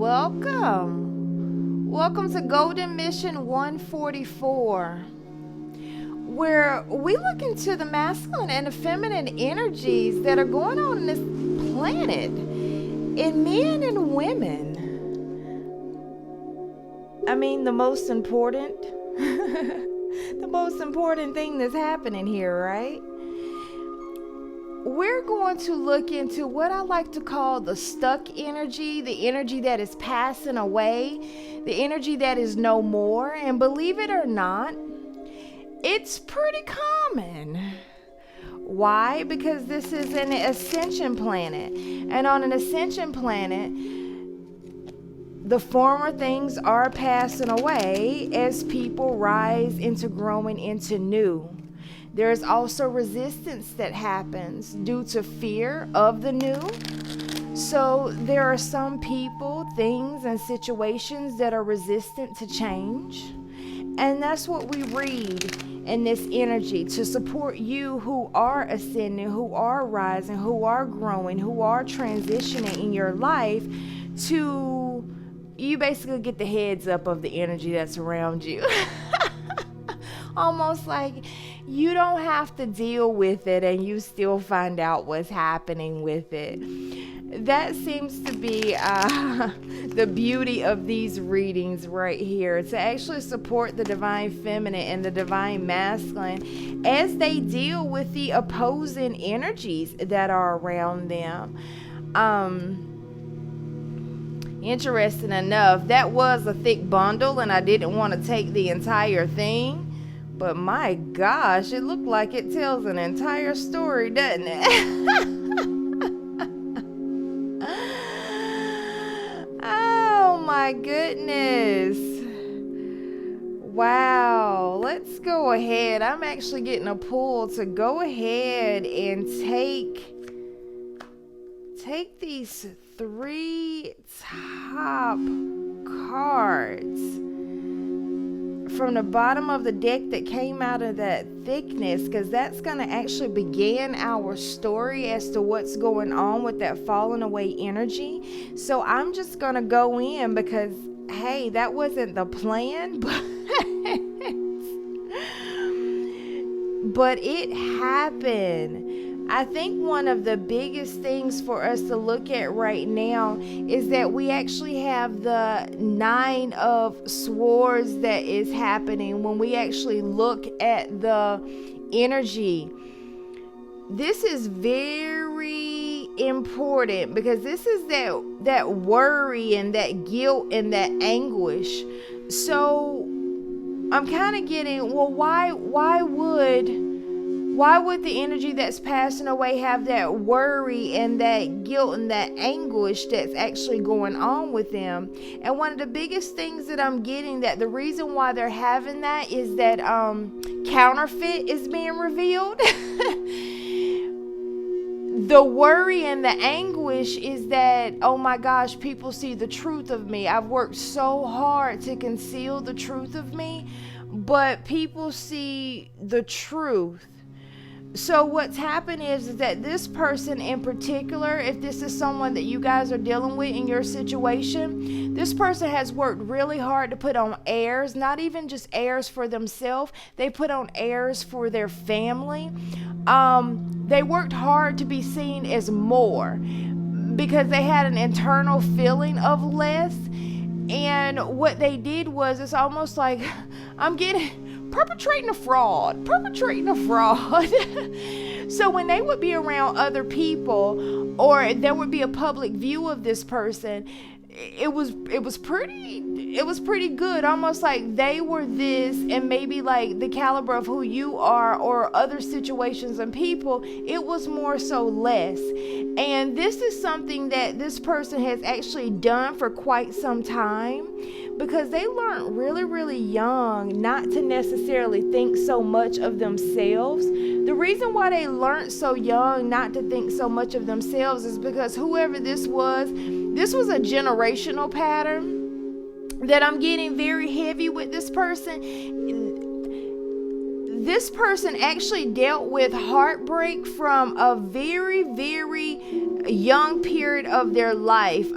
Welcome. Welcome to Golden Mission 144, where we look into the masculine and the feminine energies that are going on in this planet, in men and women. I mean, the most important thing that's happening here, right? We're going to look into what I like to call the stuck energy, the energy that is passing away, the energy that is no more. And believe it or not, it's pretty common. Why? Because this is an Ascension planet. And on an Ascension planet, the former things are passing away as people rise into growing into new. There is also resistance that happens due to fear of the new. So there are some people, things, and situations that are resistant to change. And that's what we read in this energy to support you who are ascending, who are rising, who are growing, who are transitioning in your life, to you basically get the heads up of the energy that's around you. Almost like you don't have to deal with it and you still find out what's happening with it. That seems to be the beauty of these readings right here, to actually support the divine feminine and the divine masculine as they deal with the opposing energies that are around them. Interesting enough, that was a thick bundle and I didn't want to take the entire thing. But my gosh, it looked like it tells an entire story, doesn't it? Oh my goodness. Wow. Let's go ahead. I'm actually getting a pull to go ahead and take these 3 top cards from the bottom of the deck that came out of that thickness, because that's going to actually begin our story as to what's going on with that fallen away energy. So I'm just going to go in because, hey, that wasn't the plan, but it happened. I think one of the biggest things for us to look at right now is that we actually have the 9 of Swords that is happening when we actually look at the energy. This is very important because this is that worry and that guilt and that anguish. So I'm kind of getting, well, why would the energy that's passing away have that worry and that guilt and that anguish that's actually going on with them? And one of the biggest things that I'm getting, that the reason why they're having that is that counterfeit is being revealed. The worry and the anguish is that, oh my gosh, people see the truth of me. I've worked so hard to conceal the truth of me, but people see the truth. So what's happened is that this person in particular, if this is someone that you guys are dealing with in your situation, this person has worked really hard to put on airs, not even just airs for themselves. They put on airs for their family. They worked hard to be seen as more because they had an internal feeling of less. And what they did was, it's almost like perpetrating a fraud. So when they would be around other people, or there would be a public view of this person, it was pretty good, almost like they were this, and maybe like the caliber of who you are or other situations and people, it was more so less. And this is something that this person has actually done for quite some time, because they learned really, really young not to necessarily think so much of themselves. The reason why they learned so young not to think so much of themselves is because whoever this was a generational pattern that I'm getting very heavy with this person. this person actually dealt with heartbreak from a very, very young period of their life.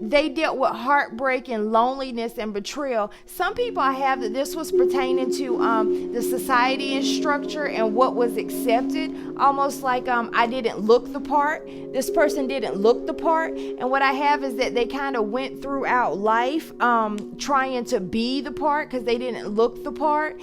They dealt with heartbreak and loneliness and betrayal. Some people I have that this was pertaining to the society and structure and what was accepted. Almost like I didn't look the part. This person didn't look the part. And what I have is that they kind of went throughout life trying to be the part because they didn't look the part.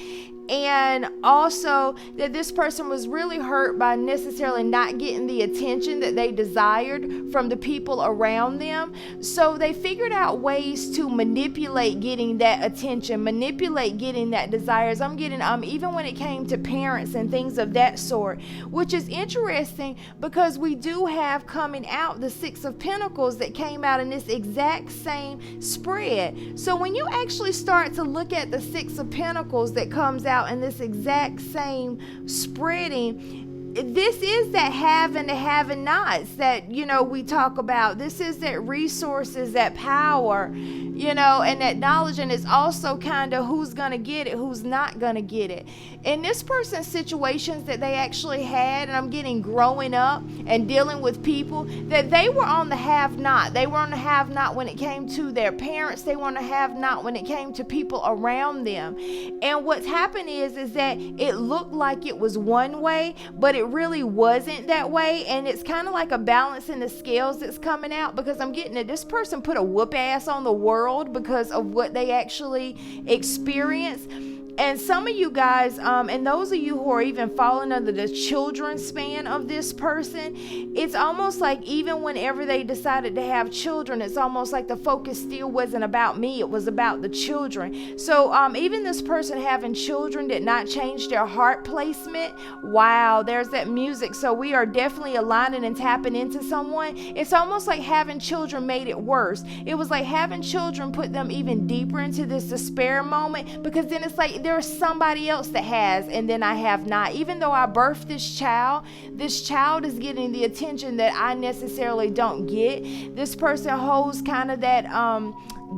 And also that this person was really hurt by necessarily not getting the attention that they desired from the people around them. So they figured out ways to manipulate getting that attention, manipulate getting that desires. I'm getting even when it came to parents and things of that sort, which is interesting because we do have coming out the Six of Pentacles that came out in this exact same spread. So when you actually start to look at the Six of Pentacles that comes out in this exact same spreading, this is that have and the have and nots that we talk about. This is that resources, that power, and that knowledge. And it's also kind of who's gonna get it, who's not gonna get it. In this person's situations that they actually had, and I'm getting growing up and dealing with people, that they were on the have not. They were on the have not when it came to their parents. They were on the have not when it came to people around them. And what's happened is that it looked like it was one way, but it really wasn't that way. And it's kind of like a balance in the scales that's coming out, because I'm getting that this person put a whoop ass on the world because of what they actually experienced. And some of you guys, and those of you who are even falling under the children's span of this person, it's almost like even whenever they decided to have children, it's almost like the focus still wasn't about me, it was about the children. So even this person having children did not change their heart placement. Wow, there's that music. So we are definitely aligning and tapping into someone. It's almost like having children made it worse. It was like having children put them even deeper into this despair moment, because then it's like there's somebody else that has, and then I have not. Even though I birthed this child is getting the attention that I necessarily don't get. This person holds kind of that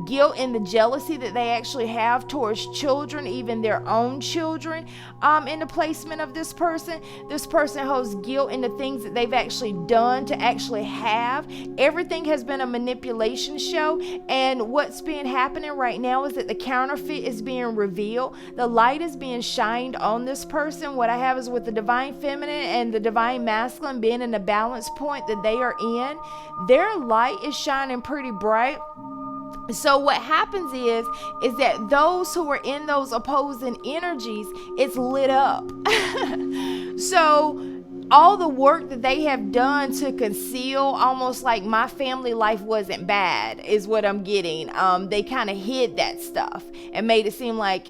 guilt and the jealousy that they actually have towards children, even their own children. In the placement of this person holds guilt in the things that they've actually done to actually have. Everything has been a manipulation show, and what's been happening right now is that the counterfeit is being revealed. The light is being shined on this person. What I have is with the divine feminine and the divine masculine being in the balance point that they are in, their light is shining pretty bright. So what happens is that those who are in those opposing energies, it's lit up. So all the work that they have done to conceal, almost like my family life wasn't bad, is what I'm getting. They kind of hid that stuff and made it seem like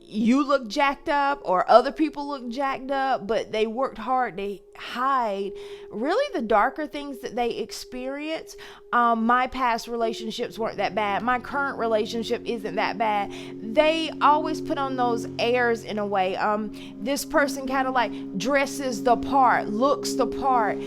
you look jacked up or other people look jacked up, but they worked hard to hide really the darker things that they experience. My past relationships weren't that bad. My current relationship isn't that bad. They always put on those airs in a way. This person kind of like dresses the part, looks the part,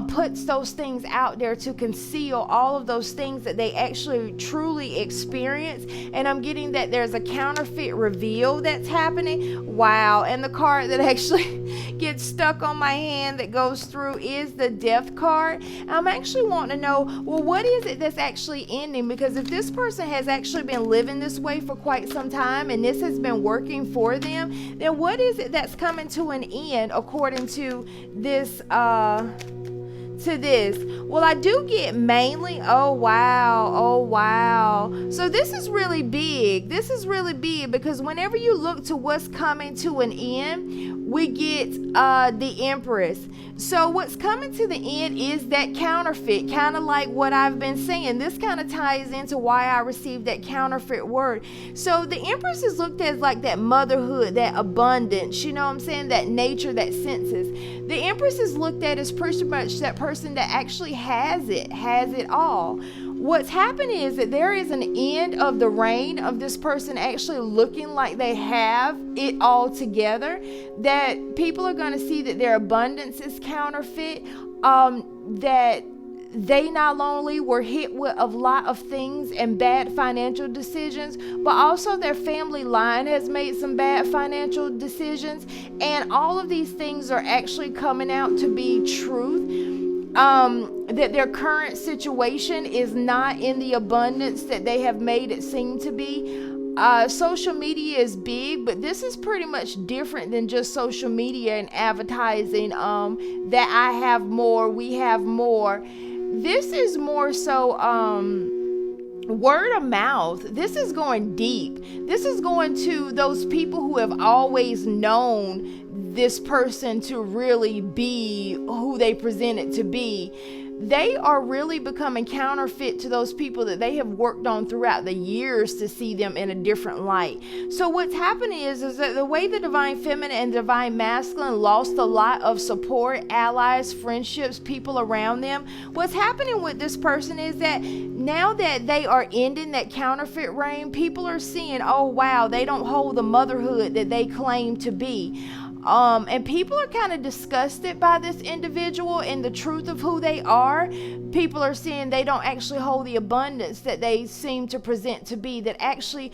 puts those things out there to conceal all of those things that they actually truly experience. And I'm getting that there's a counterfeit reveal that's happening. Wow. And the card that actually gets stuck on my hand that goes through is the Death card. I'm actually wanting to know, well, what is it that's actually ending? Because if this person has actually been living this way for quite some time and this has been working for them, then what is it that's coming to an end according to this well, I do get mainly, oh wow. So this is really big because whenever you look to what's coming to an end, we get the Empress. So what's coming to the end is that counterfeit, kind of like what I've been saying. This kind of ties into why I received that counterfeit word. So the Empress is looked at as like that motherhood, that abundance, you know what I'm saying, that nature, that senses. The Empress is looked at as pretty much that person that actually has it all. What's happened is that there is an end of the reign of this person actually looking like they have it all together, that people are going to see that their abundance is counterfeit, that they not only were hit with a lot of things and bad financial decisions, but also their family line has made some bad financial decisions. And all of these things are actually coming out to be truth. That their current situation is not in the abundance that they have made it seem to be. Social media is big, but this is pretty much different than just social media and advertising, that I have more, we have more. This is more so word of mouth. This is going deep. This is going to those people who have always known this person to really be who they present it to be. They are really becoming counterfeit to those people that they have worked on throughout the years to see them in a different light. So what's happening is that the way the divine feminine and divine masculine lost a lot of support, allies, friendships, people around them, what's happening with this person is that now that they are ending that counterfeit reign, people are seeing, oh wow, they don't hold the motherhood that they claim to be. And people are kind of disgusted by this individual and the truth of who they are. People are seeing they don't actually hold the abundance that they seem to present to be, that actually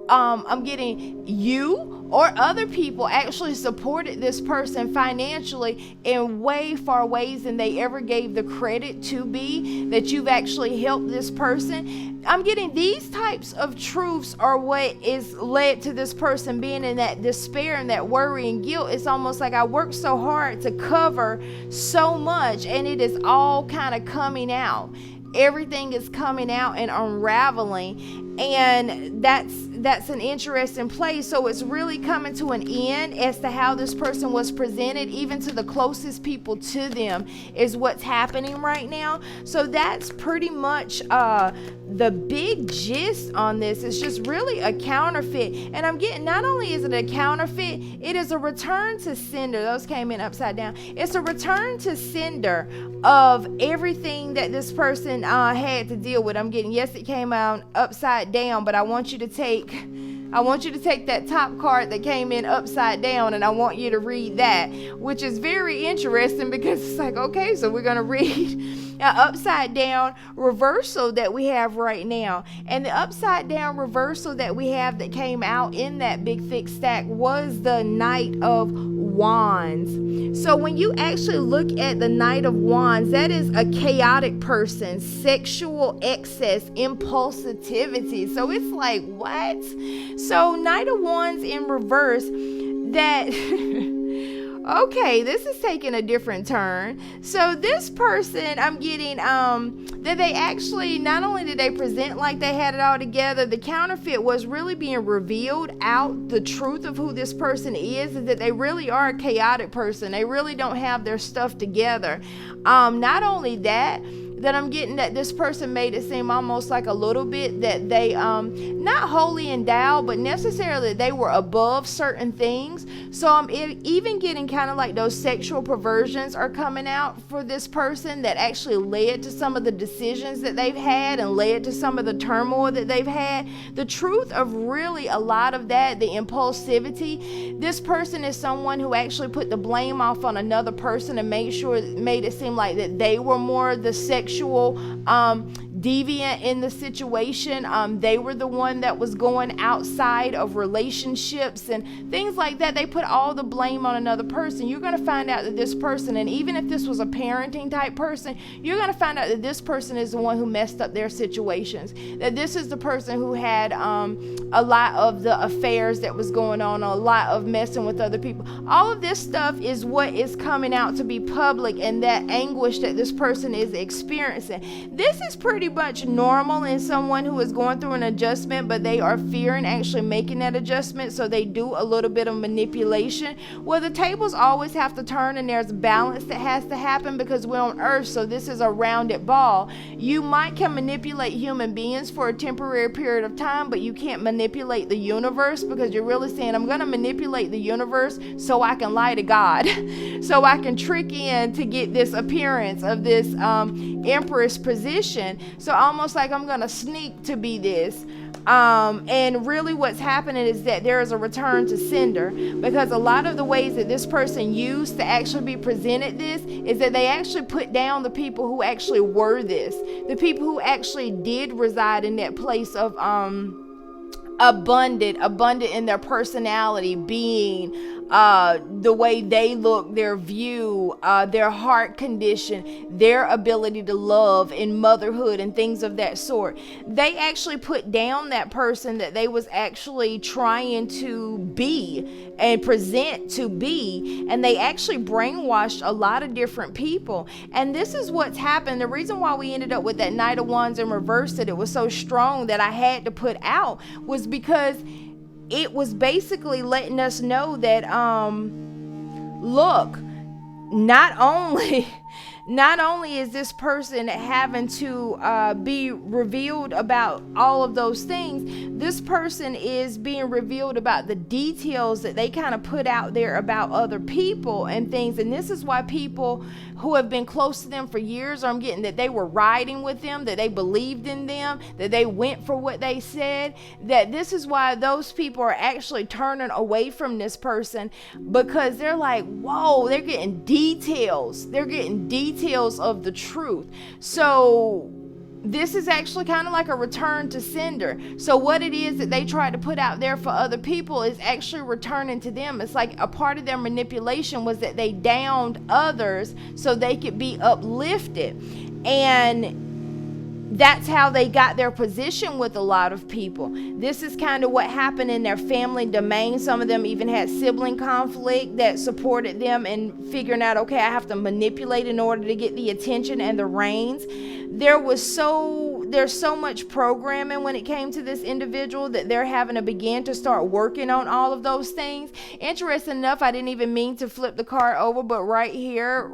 I'm getting you or other people actually supported this person financially in way far ways than they ever gave the credit to be, that you've actually helped this person. I'm getting these types of truths are what is led to this person being in that despair and that worry and guilt. It's almost like I worked so hard to cover so much and it is all kind of coming out. Everything is coming out and unraveling, and that's an interesting place. So it's really coming to an end as to how this person was presented, even to the closest people to them, is what's happening right now. So that's pretty much the big gist on this. It's just really a counterfeit, and I'm getting, not only is it a counterfeit, it is a return to sender. Those came in upside down. It's a return to sender of everything that this person had to deal with. I'm getting, yes, it came out upside down, but I want you to take that top card that came in upside down, and I want you to read that, which is very interesting because it's like, okay, so we're going to read an upside down reversal that we have right now. And the upside down reversal that we have that came out in that big thick stack was the Knight of Wands. So when you actually look at the Knight of Wands, that is a chaotic person, sexual excess, impulsivity. So it's like, what? So Knight of Wands in reverse, that okay, this is taking a different turn. So this person, I'm getting that they actually, not only did they present like they had it all together, the counterfeit was really being revealed out. The truth of who this person is that they really are a chaotic person. They really don't have their stuff together. Not only that I'm getting that this person made it seem almost like a little bit that they not wholly endowed, but necessarily they were above certain things. So I'm even getting kind of like those sexual perversions are coming out for this person that actually led to some of the decisions that they've had and led to some of the turmoil that they've had. The truth of really a lot of that, the impulsivity, this person is someone who actually put the blame off on another person and made it seem like that they were more the sexual deviant in the situation. They were the one that was going outside of relationships and things like that. They put all the blame on another person. You're going to find out that this person, and even if this was a parenting type person, you're going to find out that this person is the one who messed up their situations, that this is the person who had a lot of the affairs that was going on, a lot of messing with other people. All of this stuff is what is coming out to be public, and that anguish that this person is experiencing. This is pretty much normal in someone who is going through an adjustment, but they are fearing actually making that adjustment, so they do a little bit of manipulation. Well, the tables always have to turn, and there's balance that has to happen because we're on earth, so this is a rounded ball. You can manipulate human beings for a temporary period of time, but you can't manipulate the universe, because you're really saying, I'm going to manipulate the universe so I can lie to God, so I can trick in to get this appearance of this Empress position. So almost like I'm gonna sneak to be this. And really what's happening is that there is a return to sender, because a lot of the ways that this person used to actually be presented this is that they actually put down the people who actually were this, the people who actually did reside in that place of abundant in their personality, being the way they look, their view, their heart condition, their ability to love in motherhood and things of that sort. They actually put down that person that they was actually trying to be and present to be, and they actually brainwashed a lot of different people. And this is what's happened. The reason why we ended up with that Knight of Wands in reverse, that it was so strong that I had to put out, was because it was basically letting us know that look, not only is this person having to be revealed about all of those things, this person is being revealed about the details that they kind of put out there about other people and things. And this is why people who have been close to them for years, I'm getting that they were riding with them, that they believed in them, that they went for what they said, that this is why those people are actually turning away from this person, because they're like, whoa, they're getting details of the truth. So this is actually kind of like a return to sender. So what it is that they try to put out there for other people is actually returning to them. It's like a part of their manipulation was that they downed others so they could be uplifted. And that's how they got their position with a lot of people. This is kind of what happened in their family domain. Some of them even had sibling conflict that supported them in figuring out, okay, I have to manipulate in order to get the attention and the reins. There's so much programming when it came to this individual that they're having to begin to start working on all of those things. Interesting enough, I didn't even mean to flip the card over, but right here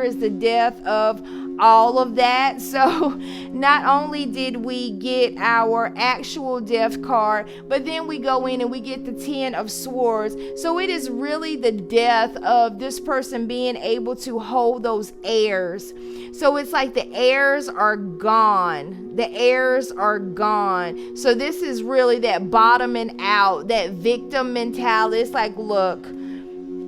is the death of all of that. So not only did we get our actual death card, but then we go in and we get the 10 of Swords. So it is really the death of this person being able to hold those heirs. So it's like the heirs are gone. The heirs are gone. So this is really that bottoming out, that victim mentality. It's like, look,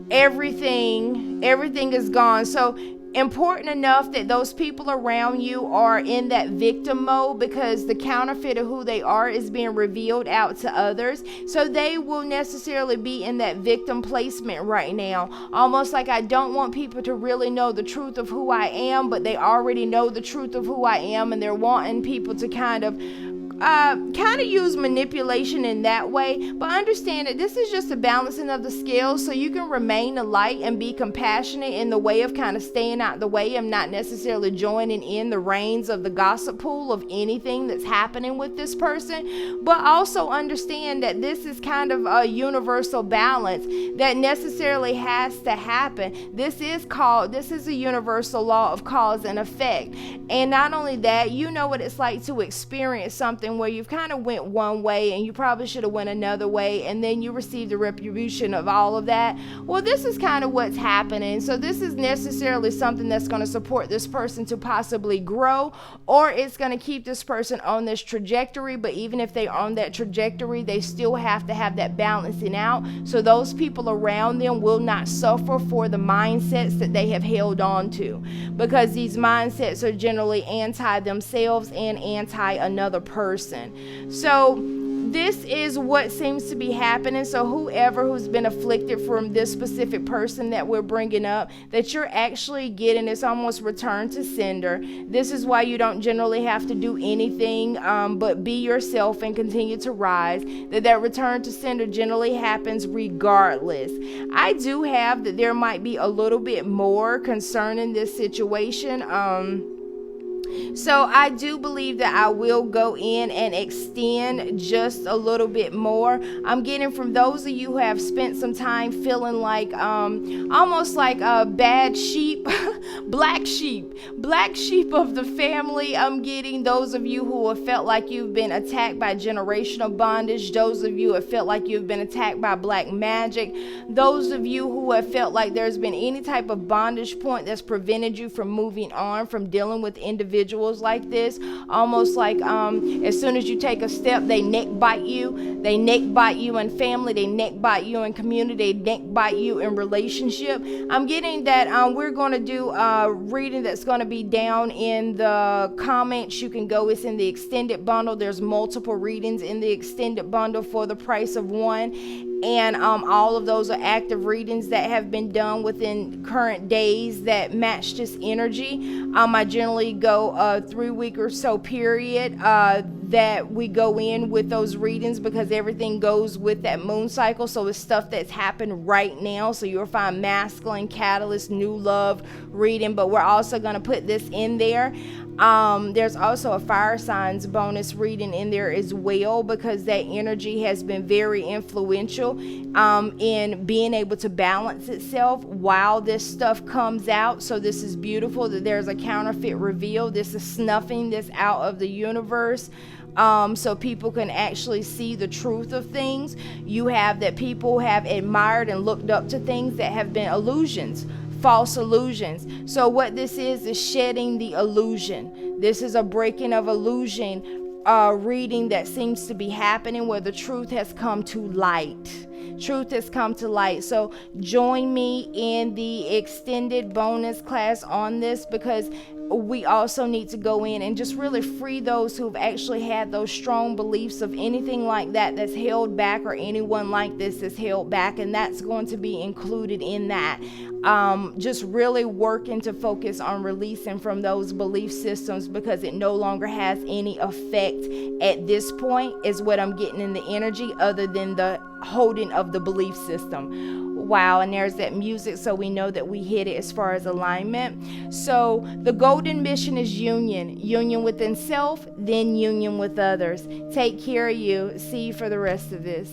everything is gone. So important enough that those people around you are in that victim mode, because the counterfeit of who they are is being revealed out to others. So they will necessarily be in that victim placement right now. Almost like, I don't want people to really know the truth of who I am, but they already know the truth of who I am, and they're wanting people to kind of use manipulation in that way. But understand that this is just a balancing of the scales, so you can remain a light and be compassionate in the way of kind of staying out the way and not necessarily joining in the reins of the gossip pool of anything that's happening with this person. But also understand that this is kind of a universal balance that necessarily has to happen. This is a universal law of cause and effect. And not only that, you know what it's like to experience something where you've kind of went one way and you probably should have went another way, and then you receive the retribution of all of that. Well, this is kind of what's happening. So this is necessarily something that's going to support this person to possibly grow, or it's going to keep this person on this trajectory. But even if they're on that trajectory, they still have to have that balancing out, so those people around them will not suffer for the mindsets that they have held on to, because these mindsets are generally anti themselves and anti another person. So this is what seems to be happening. So who's been afflicted from this specific person that we're bringing up, that you're actually getting, it's almost return to sender. This is why you don't generally have to do anything but be yourself and continue to rise. That return to sender generally happens regardless. I do have that there might be a little bit more concerning this situation. So I do believe that I will go in and extend just a little bit more. I'm getting from those of you who have spent some time feeling like almost like a bad sheep, black sheep of the family. I'm getting those of you who have felt like you've been attacked by generational bondage, those of you who have felt like you've been attacked by black magic, those of you who have felt like there's been any type of bondage point that's prevented you from moving on, from dealing with individuals individuals like this, almost like as soon as you take a step, they neck bite you. They neck bite you in family, they neck bite you in community, they neck bite you in relationship. I'm getting that we're going to do a reading that's going to be down in the comments. You can go, it's in the extended bundle. There's multiple readings in the extended bundle for the price of one. And all of those are active readings that have been done within current days that match this energy. I generally go a 3-week or so period that we go in with those readings, because everything goes with that moon cycle. So it's stuff that's happened right now. So you'll find masculine, catalyst, new love reading, but we're also going to put this in there. There's also a fire signs bonus reading in there as well, because that energy has been very influential in being able to balance itself while this stuff comes out. So this is beautiful that there's a counterfeit reveal. This is snuffing this out of the universe. So people can actually see the truth of things. You have that people have admired and looked up to things that have been illusions, false illusions. So what this is shedding the illusion. This is a breaking of illusion reading that seems to be happening, where the truth has come to light. Truth has come to light. So join me in the extended bonus class on this, because we also need to go in and just really free those who've actually had those strong beliefs of anything like that that's held back, or anyone like this is held back, and that's going to be included in that. Just really working to focus on releasing from those belief systems, because it no longer has any effect at this point, is what I'm getting in the energy, other than the holding of the belief system. Wow, and there's that music, so we know that we hit it as far as alignment. So the golden mission is union within self, then union with others. Take care of you. See you for the rest of this.